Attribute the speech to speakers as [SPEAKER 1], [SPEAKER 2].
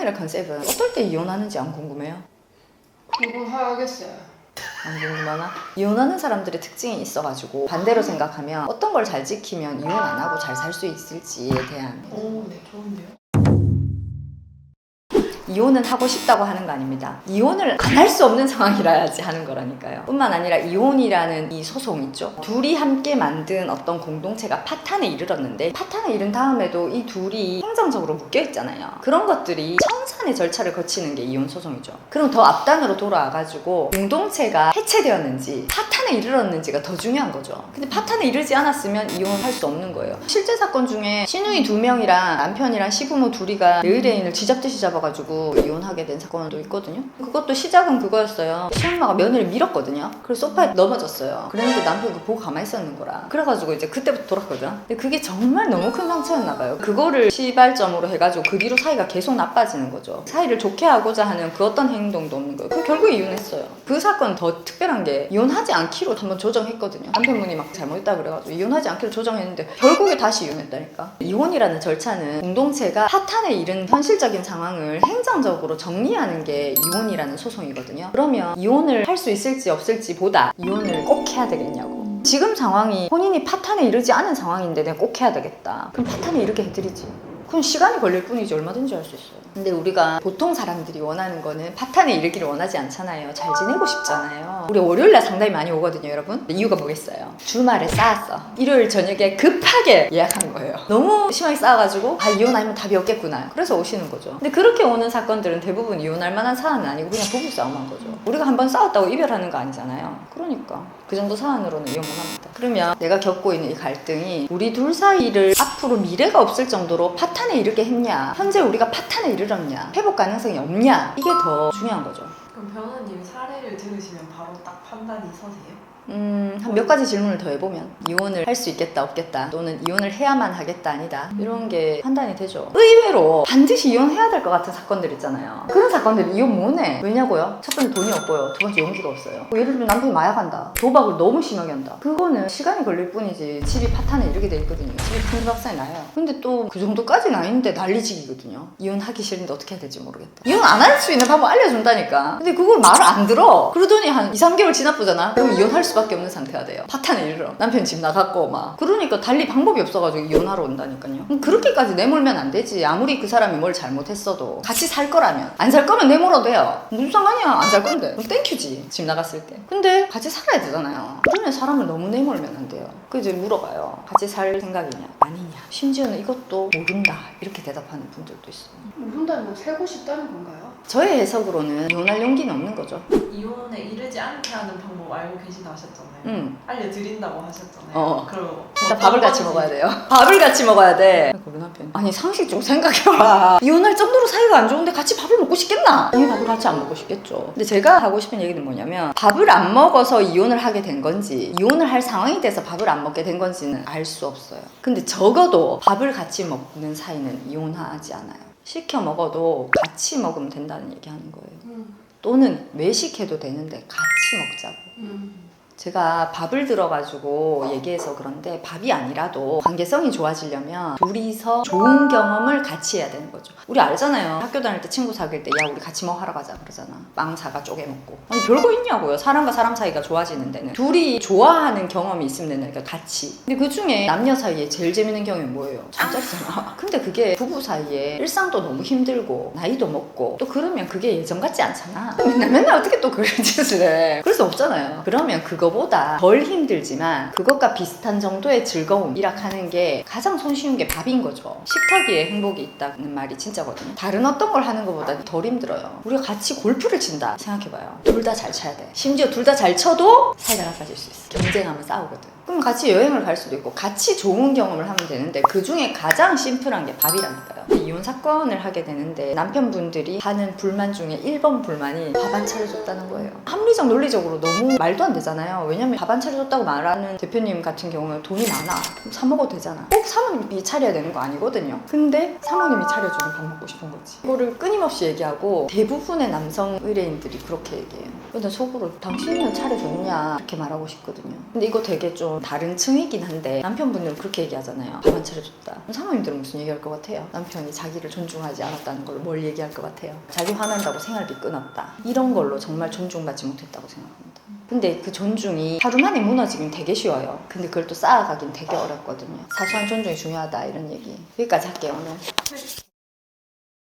[SPEAKER 1] 사건이라 컨셉은 어떨 때 이혼하는지 안 궁금해요?
[SPEAKER 2] 궁금하겠어요.
[SPEAKER 1] 안 궁금하나? 이혼하는 사람들의 특징이 있어가지고 반대로 생각하면 어떤 걸 잘 지키면 이혼 안 하고 잘 살 수 있을지에 대한
[SPEAKER 2] 오, 네, 좋은데요?
[SPEAKER 1] 이혼은 하고 싶다고 하는 거 아닙니다. 이혼을 안 할 수 없는 상황이라야지 하는 거라니까요. 뿐만 아니라 이혼이라는 이 소송 있죠. 둘이 함께 만든 어떤 공동체가 파탄에 이르렀는데 파탄에 이른 다음에도 이 둘이 행정적으로 묶여 있잖아요. 그런 것들이 청산의 절차를 거치는 게 이혼 소송이죠. 그럼 더 앞단으로 돌아와가지고 공동체가 해체되었는지 파탄에 이르렀는지가 더 중요한 거죠. 근데 파탄에 이르지 않았으면 이혼할 수 없는 거예요. 실제 사건 중에 시누이 2명이랑 남편이랑 시부모 둘이가 의뢰인을 쥐잡듯이 잡아가지고 이혼하게 된 사건도 있거든요. 그것도 시작은 그거였어요. 시엄마가 며느리 밀었거든요. 그래서 소파에 넘어졌어요. 그랬는데 남편이 그거 보고 가만히 있었는 거라. 그래가지고 이제 그때부터 돌았거든. 근데 그게 정말 너무 큰 상처였나 봐요. 그거를 시발점으로 해가지고 그 뒤로 사이가 계속 나빠지는 거죠. 사이를 좋게 하고자 하는 그 어떤 행동도 없는 거예요. 그 결국에 이혼했어요. 그 사건 더 특별한 게 이혼하지 않기로 한번 조정했거든요. 남편분이 막 잘못했다 그래가지고 이혼하지 않기로 조정했는데 결국에 다시 이혼했다니까. 이혼이라는 절차는 공동체가 파탄에 이른 현실적인 상황을 행정적으로 정리하는 게 이혼이라는 소송이거든요. 그러면 이혼을 할 수 있을지 없을지 보다 이혼을 꼭 해야 되겠냐고. 지금 상황이 본인이 파탄에 이르지 않은 상황인데 내가 꼭 해야 되겠다. 그럼 파탄에 이르게 해드리지. 그럼 시간이 걸릴 뿐이지 얼마든지 할 수 있어요. 근데 우리가 보통 사람들이 원하는 거는 파탄에 이르기를 원하지 않잖아요. 잘 지내고 싶잖아요. 우리 월요일날 상담이 많이 오거든요, 여러분. 이유가 뭐겠어요? 주말에 쌓았어. 일요일 저녁에 급하게 예약한 거예요. 너무 심하게 쌓아가지고 이혼 아니면 답이 없겠구나. 그래서 오시는 거죠. 근데 그렇게 오는 사건들은 대부분 이혼할 만한 사안은 아니고 그냥 부부싸움한 거죠. 우리가 한번 싸웠다고 이별하는 거 아니잖아요. 그러니까 그 정도 사안으로는 이혼만 합니다. 그러면 내가 겪고 있는 이 갈등이 우리 둘 사이를 앞으로 미래가 없을 정도로 파탄에 이르게 했냐, 현재 우리가 파탄에 이르렀냐, 회복 가능성이 없냐, 이게 더 중요한 거죠.
[SPEAKER 2] 그럼 변호사님 사례를 들으시면 바로 딱 판단이 서세요?
[SPEAKER 1] 한 몇 가지 질문을 더 해보면 이혼을 할 수 있겠다 없겠다 또는 이혼을 해야만 하겠다 아니다 이런 게 판단이 되죠. 의외로 반드시 이혼해야 될 것 같은 사건들 있잖아요. 그런 사건들은 이혼 못해. 왜냐고요? 첫 번째 돈이 없고요. 두 번째 용기가 없어요. 예를 들면 남편이 마약한다, 도박을 너무 심하게 한다. 그거는 시간이 걸릴 뿐이지 집이 파탄에 이르게 돼 있거든요. 집이 풍비박산이 나요. 근데 또 그 정도까지는 아닌데 난리지기거든요. 이혼하기 싫은데 어떻게 해야 될지 모르겠다. 이혼 안 할 수 있는 방법 알려준다니까. 근데 그걸 말을 안 들어. 그러더니 한 2, 3개월 지나쁘잖아. 그럼 이혼할 수밖에 없는 상태가 돼요. 파탄에 이르러. 남편 집 나갔고 막. 그러니까 달리 방법이 없어가지고 이혼하러 온다니까요. 그렇게까지 내몰면 안 되지. 아무리 그 사람이 뭘 잘못했어도 같이 살 거라면. 안 살 거면 내몰아도 돼요. 무슨 상관이야. 안 살 건데. 그럼 땡큐지. 집 나갔을 때. 근데 같이 살아야 되잖아요. 그러면 사람을 너무 내몰면 안 돼요. 그 이제 물어봐요. 같이 살 생각이냐 아니냐. 심지어는 이것도 모른다 이렇게 대답하는 분들도 있어요.
[SPEAKER 2] 모른다는 건 살고 싶다는 건가요?
[SPEAKER 1] 저의 해석으로는 이혼할 용기는 없는 거죠.
[SPEAKER 2] 이혼에 이르지 않게 하는 방법 알고 계시다 하셨잖아요. 알려드린다고 하셨잖아요. 그럼
[SPEAKER 1] 일단 밥을 같이 먹어야 돼요. 밥을 같이 먹어야 돼. 우리 남편 아니 상식적으로 생각해봐. 이혼할 정도로 사이가 안 좋은데 같이 밥을 먹고 싶겠나? 이 밥을 같이 안 먹고 싶겠죠. 근데 제가 하고 싶은 얘기는 뭐냐면 밥을 안 먹어서 이혼을 하게 된 건지 이혼을 할 상황이 돼서 밥을 안 먹게 된 건지는 알 수 없어요. 근데 적어도 밥을 같이 먹는 사이는 이혼하지 않아요. 시켜 먹어도 같이 먹으면 된다는 얘기 하는 거예요. 또는 외식해도 되는데 같이 먹자고. 제가 밥을 들어가지고 얘기해서 그런데 밥이 아니라도 관계성이 좋아지려면 둘이서 좋은 경험을 같이 해야 되는 거죠. 우리 알잖아요. 학교 다닐 때 친구 사귈 때 야 우리 같이 뭐 하러 가자 그러잖아. 빵 사가 쪼개 먹고. 아니 별거 있냐고요. 사람과 사람 사이가 좋아지는 데는 둘이 좋아하는 경험이 있으면 되니까 같이. 근데 그중에 남녀 사이에 제일 재밌는 경험이 뭐예요? 잠자리잖아. 근데 그게 부부 사이에 일상도 너무 힘들고 나이도 먹고 또 그러면 그게 예전 같지 않잖아. 맨날 어떻게 또 그런 짓을 해. 그럴 수 없잖아요. 그러면 그거보다 덜 힘들지만 그것과 비슷한 정도의 즐거움이라 하는 게 가장 손쉬운 게 밥인 거죠. 식탁 위에 행복이 있다는 말이 진짜거든요. 다른 어떤 걸 하는 것보다 덜 힘들어요. 우리가 같이 골프를 친다 생각해봐요. 둘 다 잘 쳐야 돼. 심지어 둘 다 잘 쳐도 사이가 나빠질 수 있어. 경쟁하면 싸우거든. 그럼 같이 여행을 갈 수도 있고 같이 좋은 경험을 하면 되는데 그 중에 가장 심플한 게 밥이라니까요. 이혼 사건을 하게 되는데 남편분들이 하는 불만 중에 1번 불만이 밥 안 차려줬다는 거예요. 합리적 논리적으로 너무 말도 안 되잖아요. 왜냐면 밥 안 차려줬다고 말하는 대표님 같은 경우는 돈이 많아. 그럼 사 먹어도 되잖아. 꼭 사모님이 차려야 되는 거 아니거든요. 근데 사모님이 차려주면 밥 먹고 싶은 거지. 이거를 끊임없이 얘기하고 대부분의 남성 의뢰인들이 그렇게 얘기해요. 근데 속으로 당신은 차려줬냐 이렇게 말하고 싶거든요. 근데 이거 되게 좀 다른 층이긴 한데 남편분들은 그렇게 얘기하잖아요. 밥 안 차려줬다. 사모님들은 무슨 얘기할 것 같아요? 남편 남편이 자기를 존중하지 않았다는 걸로 뭘 얘기할 것 같아요? 자기 화난다고 생활비 끊었다. 이런 걸로 정말 존중받지 못했다고 생각합니다. 근데 그 존중이 하루 만에 무너지긴 되게 쉬워요. 근데 그걸 또 쌓아가긴 되게 어렵거든요. 사소한 존중이 중요하다 이런 얘기. 여기까지 할게요 오늘.